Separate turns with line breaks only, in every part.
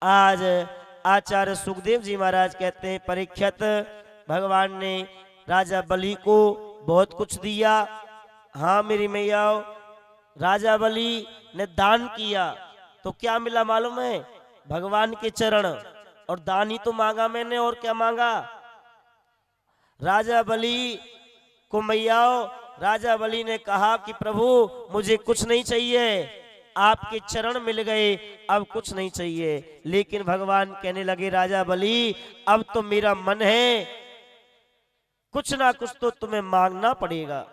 आज आचार्य सुखदेव जी महाराज कहते हैं, परीक्षित, भगवान ने राजा बलि को बहुत कुछ दिया। हाँ मेरी मैया, राजा बलि ने दान किया तो क्या मिला मालूम है? भगवान के चरण। और दान ही तो मांगा मैंने, और क्या मांगा? राजा बलि को मैया, राजा बलि ने कहा कि प्रभु मुझे कुछ नहीं चाहिए, आपके चरण मिल गए, अब कुछ नहीं चाहिए। लेकिन भगवान कहने लगे, राजा बलि अब तो मेरा मन है, कुछ ना कुछ तो तुम्हें मांगना पड़ेगा।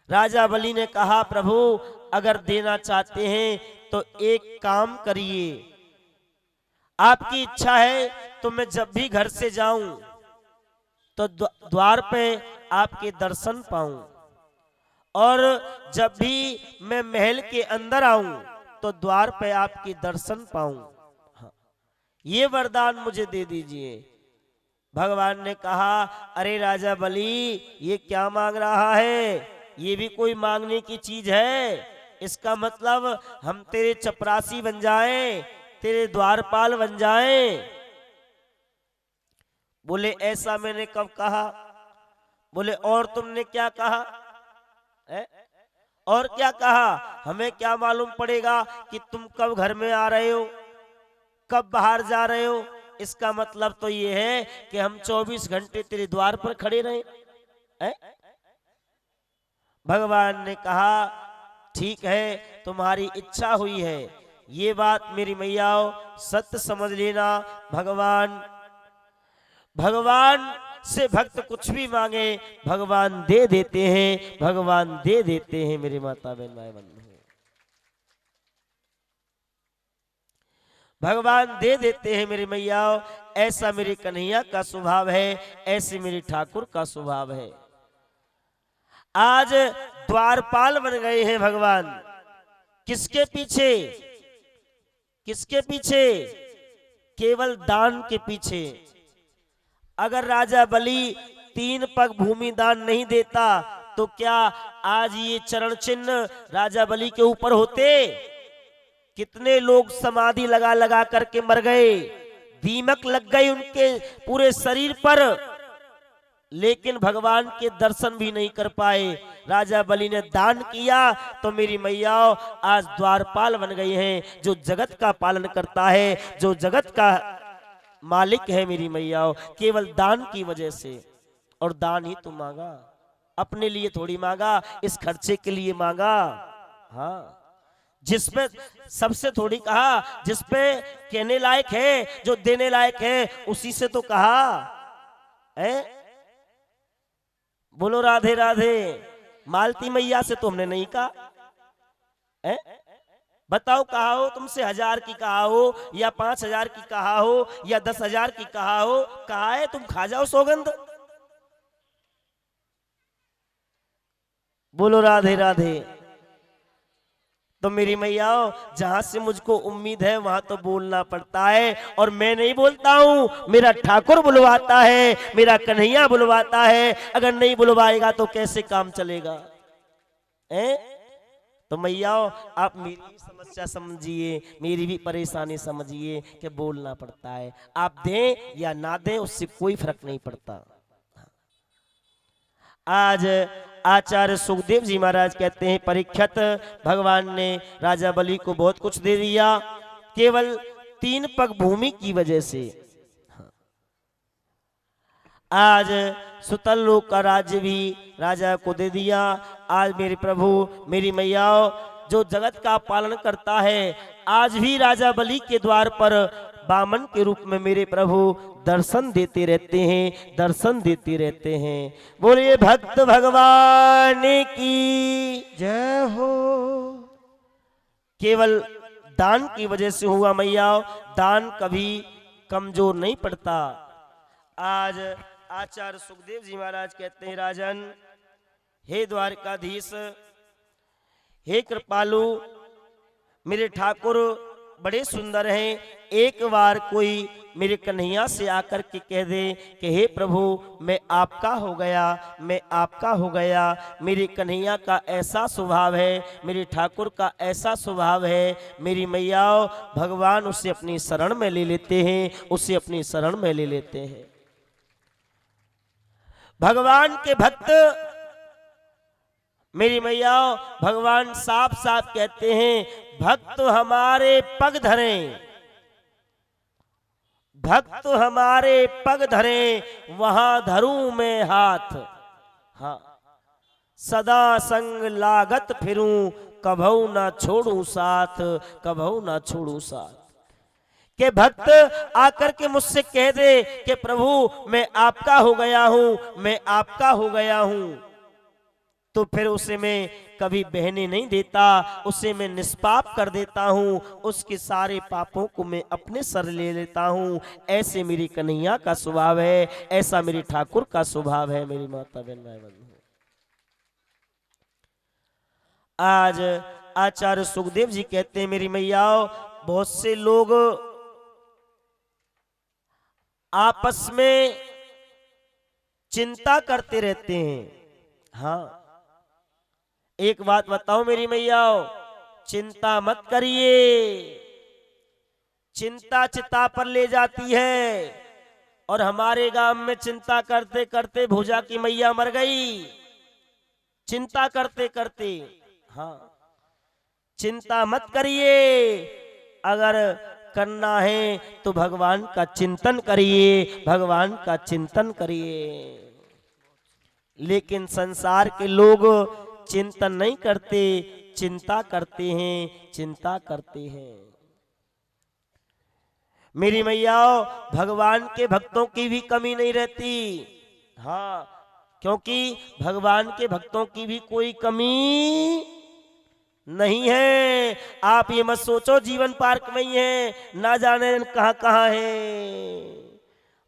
राजा बलि ने कहा, प्रभु अगर देना चाहते हैं तो एक काम करिए, आपकी इच्छा है तो मैं जब भी घर से जाऊं तो द्वार पे आपके दर्शन पाऊं, और जब भी मैं महल के अंदर आऊं तो द्वार पे आपके दर्शन पाऊं। हाँ, ये वरदान मुझे दे दीजिए। भगवान ने कहा, अरे राजा बलि ये क्या मांग रहा है? ये भी कोई मांगने की चीज है? इसका मतलब हम तेरे चपरासी बन जाएं, तेरे द्वारपाल बन जाएं। बोले ऐसा मैंने कब कहा? बोले और तुमने क्या कहा है? और क्या कहा? हमें क्या मालूम पड़ेगा कि तुम कब घर में आ रहे हो, कब बाहर जा रहे हो? इसका मतलब तो ये है कि हम 24 घंटे तेरे द्वार पर खड़े रहे हैं? भगवान ने कहा, ठीक है तुम्हारी इच्छा हुई है। ये बात मेरी मैया सत्य समझ लेना, भगवान से भक्त कुछ भी मांगे भगवान दे देते हैं, भगवान दे देते हैं। मेरी माता बहन भाई बंधु, भगवान दे देते हैं मेरी मैया। ऐसा मेरे कन्हैया का स्वभाव है, ऐसे मेरे ठाकुर का स्वभाव है। आज द्वारपाल बन गए हैं भगवान। किसके पीछे? किसके पीछे? केवल दान के पीछे। अगर राजा बलि 3 पग भूमि दान नहीं देता तो क्या आज ये चरण चिन्ह राजा बलि के ऊपर होते? कितने लोग समाधि लगा लगा करके मर गए, दीमक लग गई उनके पूरे शरीर पर, लेकिन भगवान के दर्शन भी नहीं कर पाए। राजा बलि ने दान किया तो मेरी मैया आज द्वारपाल बन गई हैं, जो जगत का पालन करता है, जो जगत का मालिक है मेरी मैया, केवल दान की वजह से। और दान ही तो मांगा, अपने लिए थोड़ी मांगा, इस खर्चे के लिए मांगा। हाँ, जिसपे सबसे थोड़ी कहा, जिसपे कहने लायक है, जो देने लायक है, उसी से तो कहा है। बोलो राधे राधे। मालती मैया से तो हमने नहीं कहा है? बताओ, कहा हो तुमसे 1000 की कहा हो, या 5000 की कहा हो, या 10,000 की कहा हो, कहा है तुम खा जाओ सौगंध। बोलो राधे राधे। तो मेरी मैया जहां से मुझको उम्मीद है वहां तो बोलना पड़ता है, और मैं नहीं बोलता हूं, मेरा ठाकुर बुलवाता है, मेरा कन्हैया बुलवाता है। अगर नहीं बुलवाएगा तो कैसे काम चलेगा? तो मैया आप मेरी भी समस्या समझिए, मेरी भी परेशानी समझिए कि बोलना पड़ता है। आप दें या ना दें उससे कोई फर्क नहीं पड़ता। आज आचार्य सुखदेव जी महाराज कहते हैं, परीक्षित, भगवान ने राजा बलि को बहुत कुछ दे दिया, केवल 3 पग भूमि की वजह से। आज सुतल लोक का राज्य भी राजा को दे दिया। आज मेरे प्रभु मेरी मैया जो जगत का पालन करता है, आज भी राजा बलि के द्वार पर बामन के रूप में मेरे प्रभु दर्शन देते रहते हैं, दर्शन देते रहते हैं। बोलिए भक्त भगवान की
जय हो।
केवल दान की वजह से हुआ मैया, दान कभी कमजोर नहीं पड़ता। आज आचार्य सुखदेव जी महाराज कहते हैं, राजन, हे द्वारकाधीश, हे कृपालु, मेरे ठाकुर बड़े सुंदर हैं। एक बार कोई मेरे कन्हैया से आकर के कह दे कि हे प्रभु मैं आपका हो गया, मैं आपका हो गया। मेरे कन्हैया का ऐसा स्वभाव है, मेरे ठाकुर का ऐसा स्वभाव है, मेरी मैयाओ भगवान उसे अपनी शरण में ले लेते हैं, उसे अपनी शरण में ले लेते हैं। भगवान के भक्त मेरी मैयाओ भगवान साफ साफ कहते हैं, भक्त हमारे पग धरें, भक्त हमारे पग धरें, वहां धरूं मैं हाथ। हाँ, सदा संग लागत फिरूं, कभऊ ना छोड़ू साथ, कभऊ ना छोड़ू साथ। के भक्त आकर के मुझसे कह दे कि प्रभु मैं आपका हो गया हूं, मैं आपका हो गया हूं, तो फिर उसे मैं कभी बहने नहीं देता, उसे मैं निष्पाप कर देता हूँ, उसके सारे पापों को मैं अपने सर ले लेता हूँ। ऐसे मेरी कन्हैया का स्वभाव है, ऐसा मेरे ठाकुर का स्वभाव है। मेरी माता बहन भाई बंधु, आज आचार्य सुखदेव जी कहते हैं मेरी मैयाओ बहुत से लोग आपस में चिंता करते रहते हैं। हाँ, एक बात बताओ मेरी मैयाओ, चिंता मत करिए, चिंता चिता पर ले जाती है। और हमारे गांव में चिंता करते करते भुजा की मैया मर गई, चिंता करते करते। हाँ, चिंता मत करिए, अगर करना है तो भगवान का चिंतन करिए, भगवान का चिंतन करिए। लेकिन संसार के लोग चिंतन नहीं करते, चिंता करते हैं, चिंता करते हैं। मेरी मैयाओ भगवान के भक्तों की भी कमी नहीं रहती। हाँ, क्योंकि भगवान के भक्तों की भी कोई कमी नहीं है। आप ये मत सोचो जीवन पार्क में ही है, ना जाने कहां कहां है।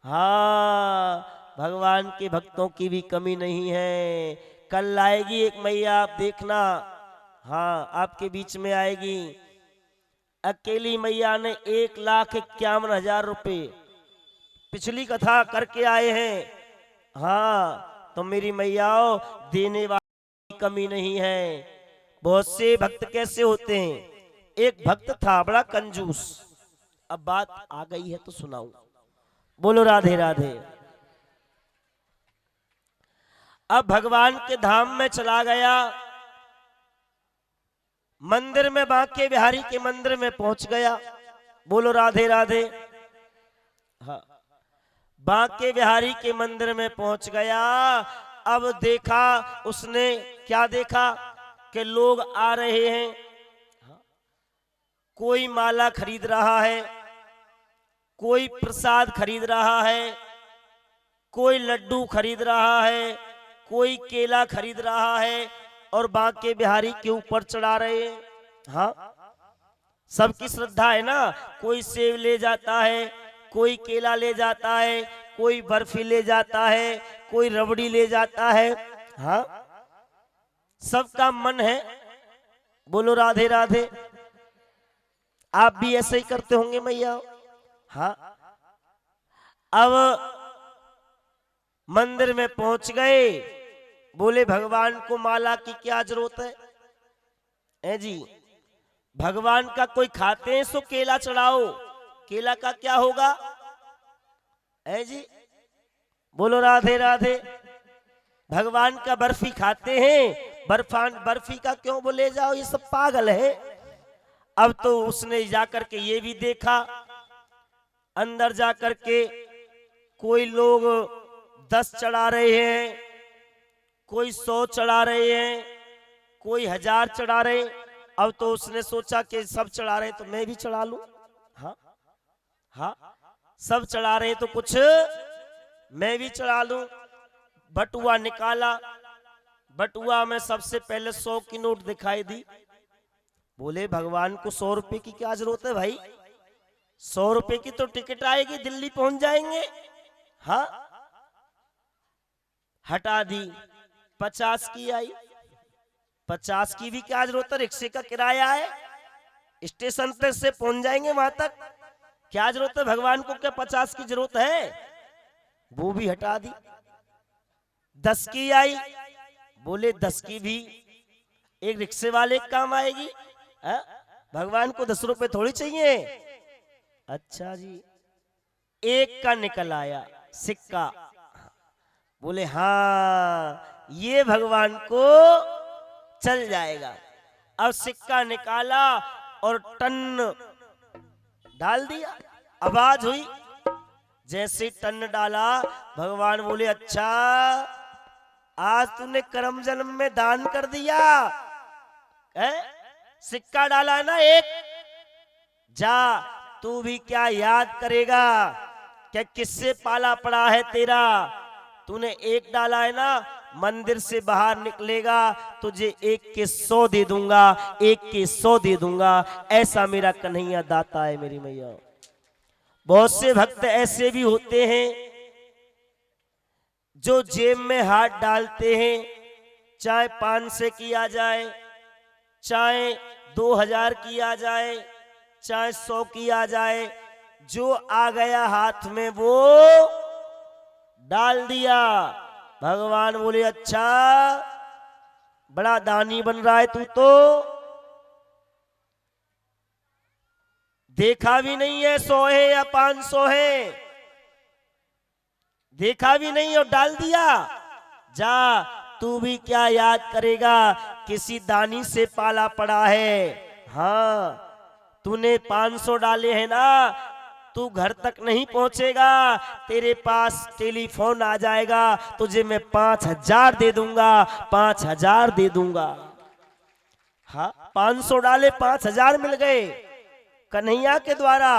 हाँ, भगवान के भक्तों की भी कमी नहीं है। कल आएगी एक मैया, आप देखना। हाँ, आपके बीच में आएगी। अकेली मैया ने 1,51,000 रुपए पिछली कथा करके आए हैं। हाँ, तो मेरी मैयाओ देने वाली की कमी नहीं है। बहुत से भक्त कैसे होते हैं, एक भक्त था बड़ा कंजूस। अब बात आ गई है तो सुनाऊं। बोलो राधे राधे। अब भगवान के धाम में चला गया, मंदिर में बांके बिहारी के मंदिर में पहुंच गया। बोलो राधे राधे। हाँ, बांके बिहारी के मंदिर में पहुंच गया। अब देखा उसने, क्या देखा कि लोग आ रहे हैं। कोई माला खरीद रहा है, कोई प्रसाद खरीद रहा है, कोई लड्डू खरीद रहा है, कोई केला खरीद रहा है और बांके बिहारी के ऊपर चढ़ा रहे हैं। हाँ, सबकी श्रद्धा है ना। कोई सेब ले जाता है, कोई केला ले जाता है, कोई बर्फी ले जाता है, कोई रबड़ी ले जाता है। हाँ, सबका मन है। बोलो राधे राधे। आप भी ऐसे ही करते होंगे मैया। हाँ, अब मंदिर में पहुंच गए। बोले भगवान को माला की क्या जरूरत है जी, भगवान का कोई खाते हैं सो केला चढ़ाओ, केला का क्या होगा है जी। बोलो राधे राधे। भगवान का बर्फी खाते हैं, बर्फी का क्यों बोले जाओ, ये सब पागल है। अब तो उसने जाकर के ये भी देखा, अंदर जाकर के कोई लोग 10 चढ़ा रहे हैं, कोई 100 चढ़ा रहे हैं, कोई 1000 चढ़ा रहे हैं। अब तो उसने सोचा कि सब चढ़ा रहे तो मैं भी चढ़ा लूं। हाँ हाँ, सब चढ़ा रहे तो कुछ मैं भी चढ़ा लूं। बटुआ निकाला, बटुआ में सबसे पहले 100 की नोट दिखाई दी। बोले भगवान को 100 रुपए की क्या जरूरत है भाई, 100 रुपए की तो टिकट आएगी, दिल्ली पहुंच जाएंगे। हाँ, हटा दी, 50 की आई। 50 की भी क्या जरूरत है, रिक्शे का किराया है, स्टेशन तक से पहुंच जाएंगे, वहां तक क्या जरूरत है भगवान को, क्या 50 की जरूरत है, वो भी हटा दी। 10 की आई, बोले 10 की भी एक रिक्शे वाले काम आएगी, है? भगवान को 10 रुपए थोड़ी चाहिए। अच्छा जी, 1 का निकल आया सिक्का, बोले हाँ ये भगवान को चल जाएगा। अब सिक्का निकाला और टन डाल दिया, आवाज हुई, जैसे टन डाला भगवान बोले अच्छा आज तूने कर्म जन्म में दान कर दिया है? सिक्का डाला है ना 1, जा तू भी क्या याद करेगा, क्या किससे पाला पड़ा है तेरा, तूने 1 डाला है ना, मंदिर से बाहर निकलेगा तुझे 1 के 100 दे दूंगा, 1 के 100 दे दूंगा, ऐसा मेरा कन्हैया दाता है मेरी मैया। बहुत से भक्त ऐसे भी होते हैं जो जेब में हाथ डालते हैं, चाहे 500 किया जाए, चाहे 2000 किया जाए, चाहे 100 किया जाए, जो आ गया हाथ में वो डाल दिया। भगवान बोले अच्छा बड़ा दानी बन रहा है तू, तो देखा भी नहीं है 100 है या 500 है, देखा भी नहीं और डाल दिया, जा तू भी क्या याद करेगा, किसी दानी से पाला पड़ा है। हाँ तूने 500 डाले हैं ना, तू घर तक नहीं पहुंचेगा, तेरे पास टेलीफोन आ जाएगा, तुझे मैं 5000 दे दूंगा, 5000 दे दूंगा। हाँ 500 डाले 5000 मिल गए कन्हैया के द्वारा।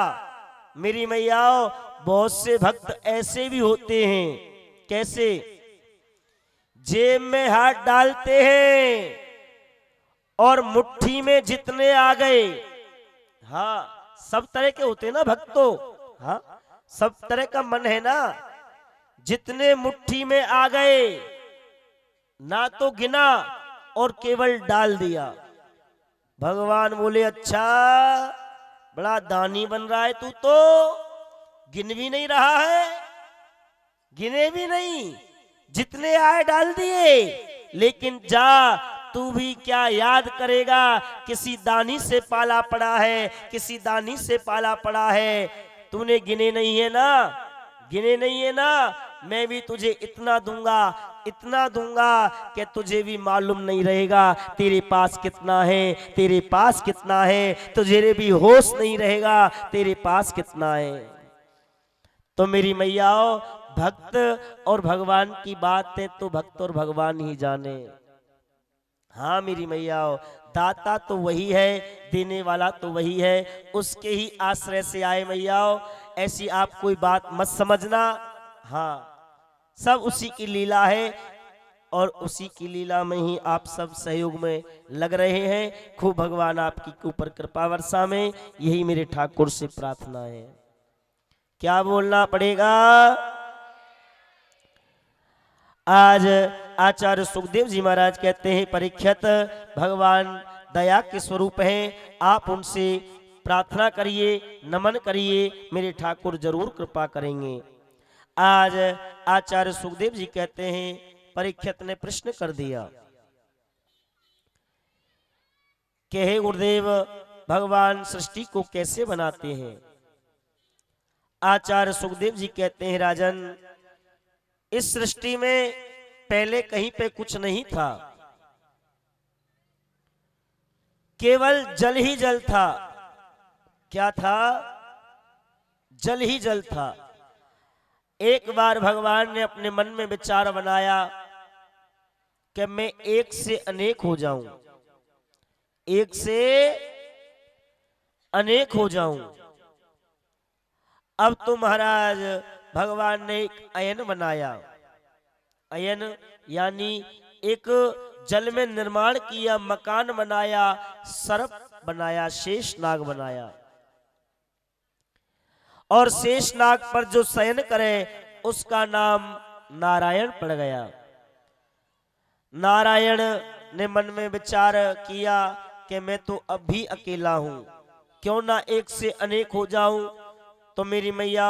मेरी मैयाओ बहुत से भक्त ऐसे भी होते हैं, कैसे, जेब में हाथ डालते हैं और मुट्ठी में जितने आ गए, हाँ सब तरह के होते हैं ना भक्तों, हाँ सब तरह का मन है ना, जितने मुट्ठी में आ गए ना तो गिना और केवल डाल दिया। भगवान बोले अच्छा बड़ा दानी बन रहा है तू, तो गिन भी नहीं रहा है, गिने भी नहीं, जितने आए डाल दिए, लेकिन जा तू भी क्या याद करेगा, किसी दानी से पाला पड़ा है, किसी दानी से पाला पड़ा है, तूने गिने नहीं है ना, गिने नहीं है ना, मैं भी तुझे इतना दूंगा, इतना दूंगा कि तुझे भी मालूम नहीं रहेगा तेरे पास कितना है, तेरे पास कितना है, तुझे भी होश नहीं रहेगा तेरे पास कितना है। तो मेरी मैयाओ भक्त और भगवान की बात है तो भक्त और भगवान ही जाने। हाँ मेरी मैयाओ दाता तो वही है, देने वाला तो वही है, उसके ही आश्रय से आए मैयाओ, ऐसी आप कोई बात मत समझना। हाँ सब उसी की लीला है और उसी की लीला में ही आप सब सहयोग में लग रहे हैं। खूब भगवान आपकी ऊपर कृपा वर्षा में, यही मेरे ठाकुर से प्रार्थना है। क्या बोलना पड़ेगा? आज आचार्य सुखदेव जी महाराज कहते हैं परीक्षित भगवान दया के स्वरूप हैं, आप उनसे प्रार्थना करिए, नमन करिए, मेरे ठाकुर जरूर कृपा करेंगे। आज आचार्य सुखदेव जी कहते हैं परीक्षित ने प्रश्न कर दिया कि हे गुरुदेव भगवान सृष्टि को कैसे बनाते हैं? आचार्य सुखदेव जी कहते हैं राजन इस सृष्टि में पहले कहीं पे कुछ नहीं था, केवल जल ही जल था। क्या था? जल ही जल था। एक बार भगवान ने अपने मन में विचार बनाया कि मैं एक से अनेक हो जाऊं, एक से अनेक हो जाऊं। अब तो महाराज भगवान ने एक अयन बनाया, अयन यानी एक जल में निर्माण किया, मकान बनाया, सर्प बनाया, शेषनाग बनाया, और शेषनाग पर जो शयन करे उसका नाम नारायण पड़ गया। नारायण ने मन में विचार किया कि मैं तो अब भी अकेला हूं, क्यों ना एक से अनेक हो जाऊं। तो मेरी मैया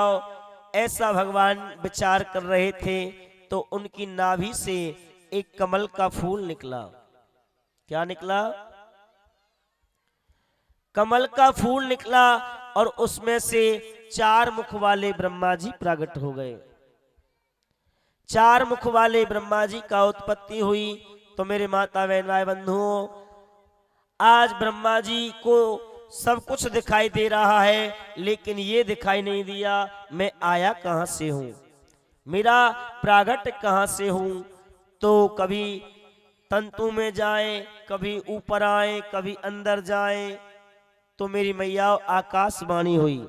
ऐसा भगवान विचार कर रहे थे तो उनकी नाभि से एक कमल का फूल निकला। क्या निकला? कमल का फूल निकला और उसमें से 4 मुख वाले ब्रह्मा जी प्रकट हो गए। 4 मुख वाले ब्रह्मा जी का उत्पत्ति हुई। तो मेरे माता बहन भाई बंधुओं, आज ब्रह्मा जी को सब कुछ दिखाई दे रहा है, लेकिन ये दिखाई नहीं दिया मैं आया कहां से हूं, मेरा प्रागट कहां से हूं। तो कभी तंतु में जाए, कभी ऊपर आए, कभी अंदर जाए। तो मेरी मैया आकाशवाणी हुई।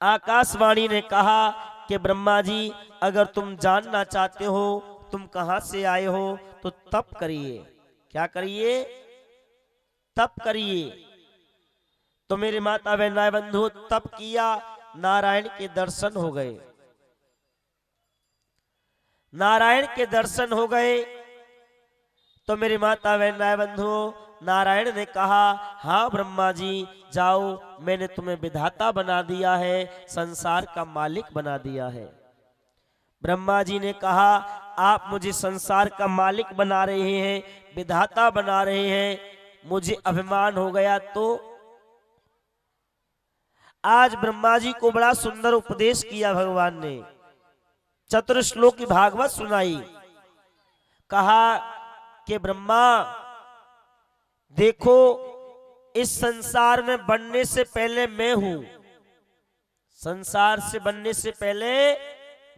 आकाशवाणी ने कहा कि ब्रह्मा जी, अगर तुम जानना चाहते हो तुम कहां से आए हो तो तप करिए। क्या करिए? तप करिए। तो मेरे माता बहन भाई बंधु तप किया, नारायण के दर्शन हो गए। नारायण के दर्शन हो गए। तो मेरे माता बहन भाई बंधु नारायण ने कहा, हाँ ब्रह्मा जी जाओ, मैंने तुम्हें विधाता बना दिया है, संसार का मालिक बना दिया है। ब्रह्मा जी ने कहा, आप मुझे संसार का मालिक बना रहे हैं, विधाता बना रहे हैं, मुझे अभिमान हो गया। तो आज ब्रह्मा जी को बड़ा सुंदर उपदेश किया भगवान ने, चतुर्श्लोक की भागवत सुनाई। कहा कि ब्रह्मा देखो, इस संसार में बनने से पहले मैं हूं, संसार से बनने से पहले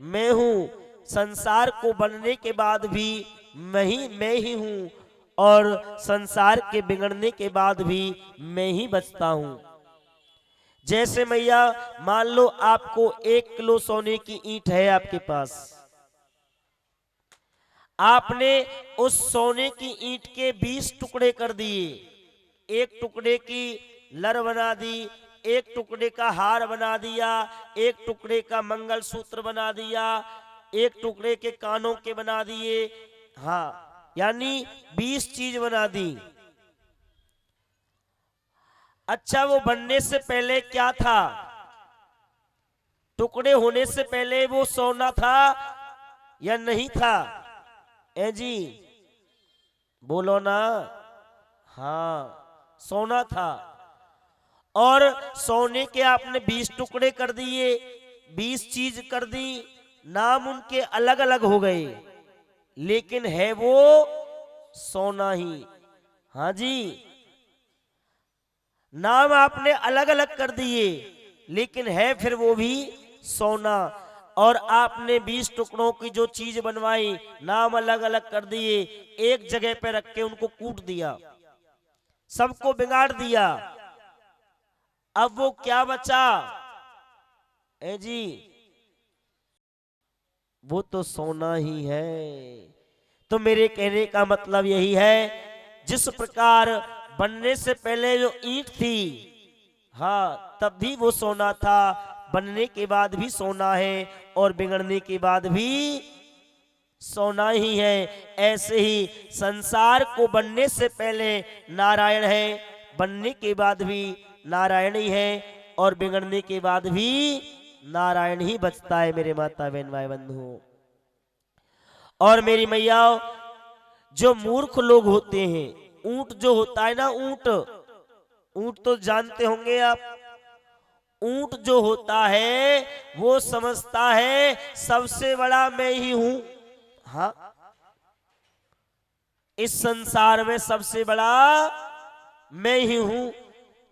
मैं हूं, संसार को बनने के बाद भी मैं ही हूं, और संसार के बिगड़ने के बाद भी मैं ही बचता हूं। जैसे मैया मान लो आपको 1 किलो सोने की ईंट है आपके पास, आपने उस सोने की ईंट के 20 टुकड़े कर दिए, एक टुकड़े की लर बना दी, एक टुकड़े का हार बना दिया, एक टुकड़े का मंगलसूत्र बना दिया, एक टुकड़े के कानों के बना दिए, हाँ यानी 20 चीज बना दी। अच्छा, वो बनने से पहले क्या था? टुकड़े होने से पहले वो सोना था या नहीं था? ए जी बोलो ना। हाँ सोना था। और सोने के आपने 20 टुकड़े कर दिए, 20 चीज कर दी, नाम उनके अलग अलग हो गए, लेकिन है वो सोना ही। हाँ जी, नाम आपने अलग अलग कर दिए, लेकिन है फिर वो भी सोना। और आपने 20 टुकड़ों की जो चीज बनवाई, नाम अलग अलग कर दिए, एक जगह पे रख के उनको कूट दिया, सबको बिगाड़ दिया। अब वो क्या बचा? ए जी वो तो सोना ही है। तो मेरे कहने का मतलब यही है, जिस प्रकार बनने से पहले जो ईंट थी, हाँ तब भी वो सोना था, बनने के बाद भी सोना है, और बिगड़ने के बाद भी सोना ही है। ऐसे ही संसार को बनने से पहले नारायण है, बनने के बाद भी नारायण ही है, और बिगड़ने के बाद भी नारायण ही बचता है मेरे माता बहन भाई बंधुओं। और मेरी मैया, जो मूर्ख लोग होते हैं, ऊंट जो होता है ना, ऊंट, ऊंट तो जानते होंगे आप। ऊंट जो होता है वो समझता है सबसे बड़ा मैं ही हूं। हाँ, इस संसार में सबसे बड़ा मैं ही हूं।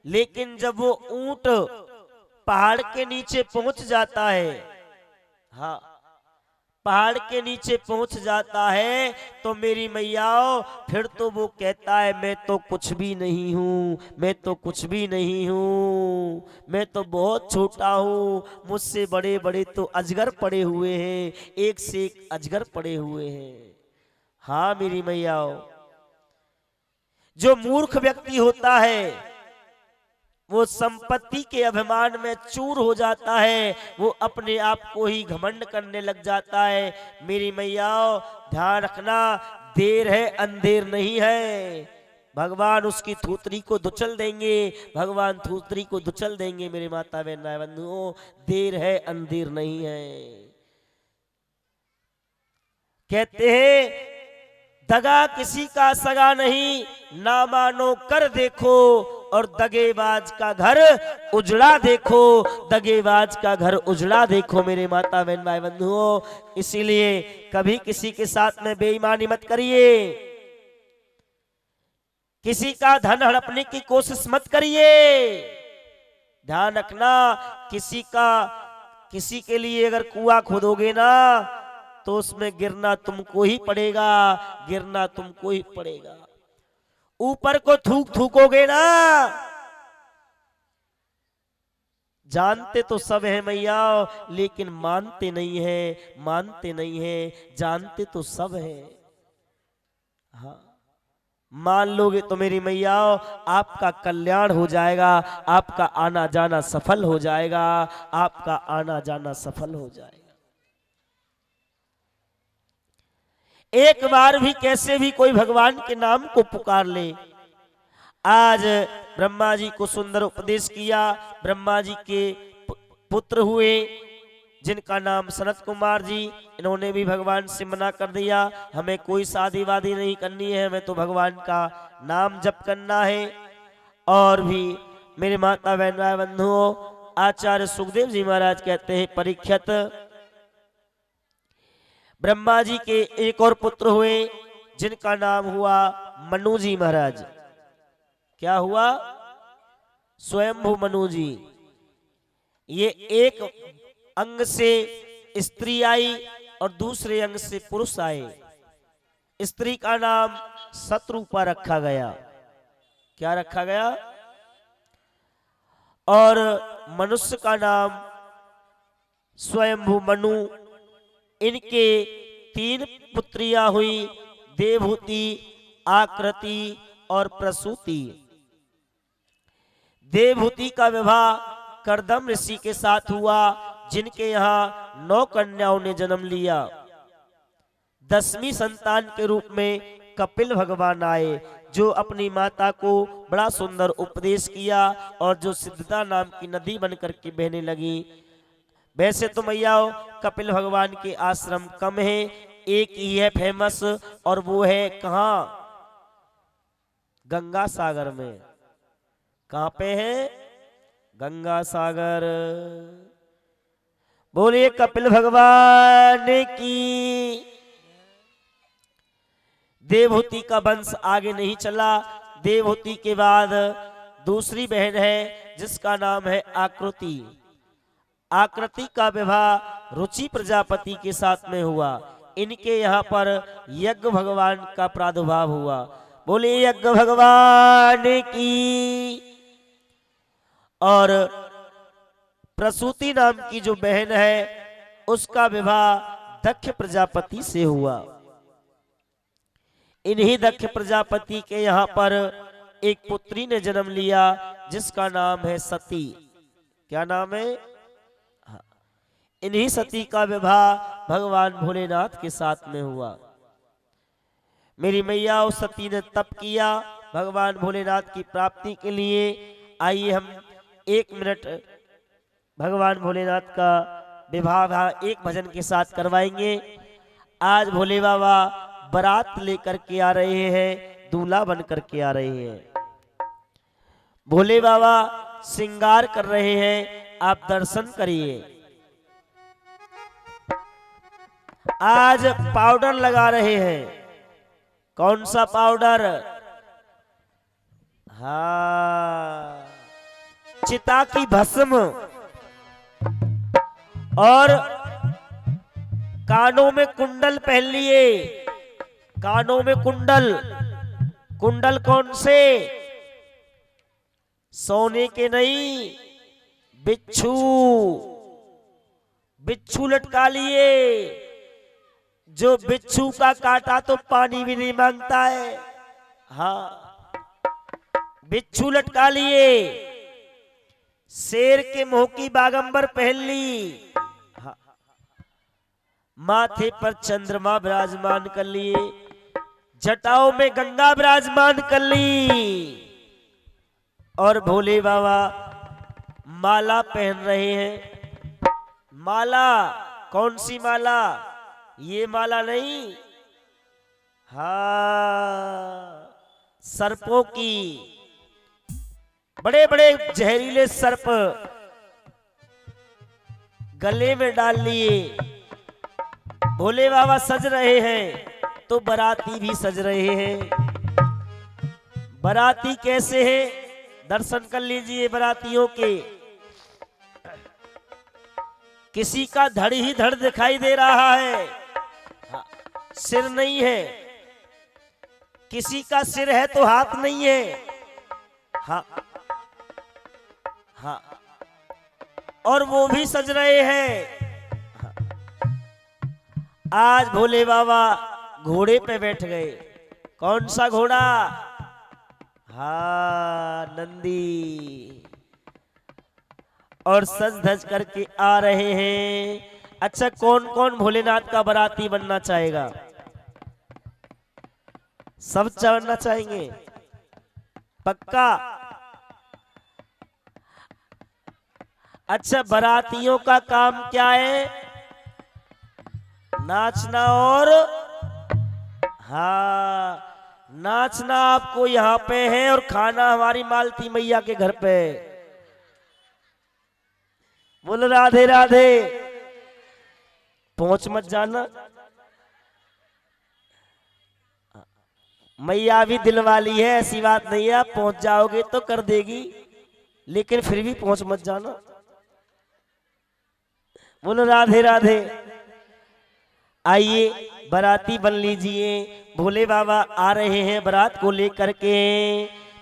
लेकिन जब वो ऊंट पहाड़ के नीचे पहुंच जाता है, हाँ पहाड़ के नीचे पहुंच जाता है, तो मेरी मैयाओ फिर तो वो कहता है मैं तो कुछ भी नहीं हूं, मैं तो कुछ भी नहीं हूं, मैं तो बहुत छोटा हूं, मुझसे बड़े बड़े तो अजगर पड़े हुए हैं, एक से एक अजगर पड़े हुए हैं। हाँ मेरी मैयाओ, जो मूर्ख व्यक्ति होता है वो संपत्ति के अभिमान में चूर हो जाता है, वो अपने आप को ही घमंड करने लग जाता है। मेरी मैयाओ ध्यान रखना, देर है अंधेर नहीं है। भगवान उसकी थूतरी को धुचल देंगे, भगवान थूतरी को धुचल देंगे। मेरे माता बहन बंधुओं, देर है अंधेर नहीं है। कहते हैं दगा किसी का सगा नहीं, ना मानो कर देखो, और दगेबाज का घर उजड़ा देखो, दगेबाज का घर उजड़ा देखो। मेरे माता बहन भाई बंधुओं, इसीलिए कभी किसी के साथ में बेईमानी मत करिए, किसी का धन हड़पने की कोशिश मत करिए। ध्यान रखना, किसी के लिए अगर कुआं खोदोगे ना तो उसमें गिरना तुमको ही पड़ेगा, गिरना तुमको ही पड़ेगा। ऊपर को थूकोगे ना, जानते तो सब है मैया, लेकिन मानते नहीं है, मानते नहीं है। जानते तो सब है, हाँ मान लोगे तो मेरी मैया आपका कल्याण हो जाएगा, आपका आना जाना सफल हो जाएगा, आपका आना जाना सफल हो जाएगा। एक बार भी कैसे भी कोई भगवान के नाम को पुकार ले। आज ब्रह्मा जी को सुंदर उपदेश किया। ब्रह्मा जी के पुत्र हुए जिनका नाम सनत कुमार जी, इन्होंने भी भगवान से मना कर दिया, हमें कोई शादी वादी नहीं करनी है, हमें तो भगवान का नाम जप करना है। और भी मेरे माता बहन बंधुओं, आचार्य सुखदेव जी महाराज कहते हैं परीक्षित, ब्रह्मा जी के एक और पुत्र हुए जिनका नाम हुआ मनु जी महाराज। क्या हुआ? स्वयंभू मनु जी। ये एक अंग से स्त्री आई और दूसरे अंग से पुरुष आए। स्त्री का नाम शत्रुपा रखा गया। क्या रखा गया? और मनुष्य का नाम स्वयंभू मनु। इनके 3 पुत्रियां हुई, देवहूति, आकृति और प्रसूति। देवहूति का विवाह करदम ऋषि के साथ हुआ, जिनके यहाँ 9 कन्याओं ने जन्म लिया। 10वीं संतान के रूप में कपिल भगवान आए, जो अपनी माता को बड़ा सुंदर उपदेश किया और जो सिद्धता नाम की नदी बनकर के बहने लगी। वैसे तो मैया कपिल भगवान के आश्रम कम है, एक ही है फेमस, और वो है कहाँ? गंगा सागर में। कहाँ पे है? गंगा सागर। बोलिए कपिल भगवान की। देवहूति का वंश आगे नहीं चला। देवहूति के बाद दूसरी बहन है जिसका नाम है आकृति। आकृति का विवाह रुचि प्रजापति के साथ में हुआ। इनके यहाँ पर यज्ञ भगवान का प्रादुर्भाव हुआ। बोलिए यज्ञ भगवान की। और प्रसूति नाम की जो बहन है उसका विवाह दक्ष प्रजापति से हुआ। इन्हीं दक्ष प्रजापति के यहाँ पर एक पुत्री ने जन्म लिया जिसका नाम है सती। क्या नाम है? इन्हीं सती का विवाह भगवान भोलेनाथ के साथ में हुआ। मेरी मैया उस सती ने तप किया भगवान भोलेनाथ की प्राप्ति के लिए। आइए हम 1 मिनट भगवान भोलेनाथ का विवाह एक भजन के साथ करवाएंगे। आज भोले बाबा बारात लेकर के आ रहे हैं, दूल्हा बन करके आ रहे हैं। भोले बाबा श्रृंगार कर रहे हैं, आप दर्शन करिए। आज पाउडर लगा रहे हैं। कौन सा पाउडर? हाँ, चिता की भस्म। और कानों में कुंडल पहन लिए। कानों में कुंडल। कुंडल कौन से? सोने के नहीं, बिच्छू। बिच्छू लटका लिए। जो बिच्छू का काटा तो पानी भी नहीं मांगता है। हाँ, बिच्छू लटका लिए। शेर के मुंह की बागंबर पहन ली। हाँ, माथे पर चंद्रमा विराजमान कर लिए। जटाओं में गंगा विराजमान कर ली और भोले बाबा माला पहन रहे हैं। माला कौन सी माला? ये माला नहीं, हाँ, सर्पों की। बड़े बड़े जहरीले सर्प गले में डाल लिए। भोले बाबा सज रहे हैं तो बाराती भी सज रहे हैं। बाराती कैसे हैं? दर्शन कर लीजिए बारातियों के। किसी का धड़ ही धड़ दिखाई दे रहा है, हाँ, सिर नहीं है। किसी का सिर है तो हाथ नहीं है, हाँ हाँ, और वो भी सज रहे हैं। हाँ। आज भोले बाबा घोड़े पे बैठ गए। कौन सा घोड़ा? हाँ, नंदी। और सज धज करके आ रहे हैं। अच्छा, कौन कौन भोलेनाथ का बाराती बनना चाहेगा? सब चढ़ना चाहेंगे? पक्का? अच्छा, बारातियों का काम क्या है? नाचना और, हाँ, नाचना आपको यहाँ पे है और खाना हमारी मालती मैया के घर पे। बोलो राधे राधे। पहुंच मत जाना, मैया भी दिल वाली है, ऐसी बात नहीं है। आप पहुंच जाओगे तो कर देगी, लेकिन फिर भी पहुंच मत जाना। बोलो राधे राधे। आइए बाराती बन लीजिए। भोले बाबा आ रहे हैं बारात को लेकर के।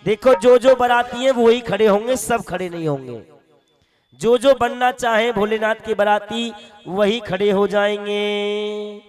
देखो, जो जो बाराती है वो ही खड़े होंगे, सब खड़े नहीं होंगे। जो जो बनना चाहे भोलेनाथ के बाराती वही खड़े हो जाएंगे।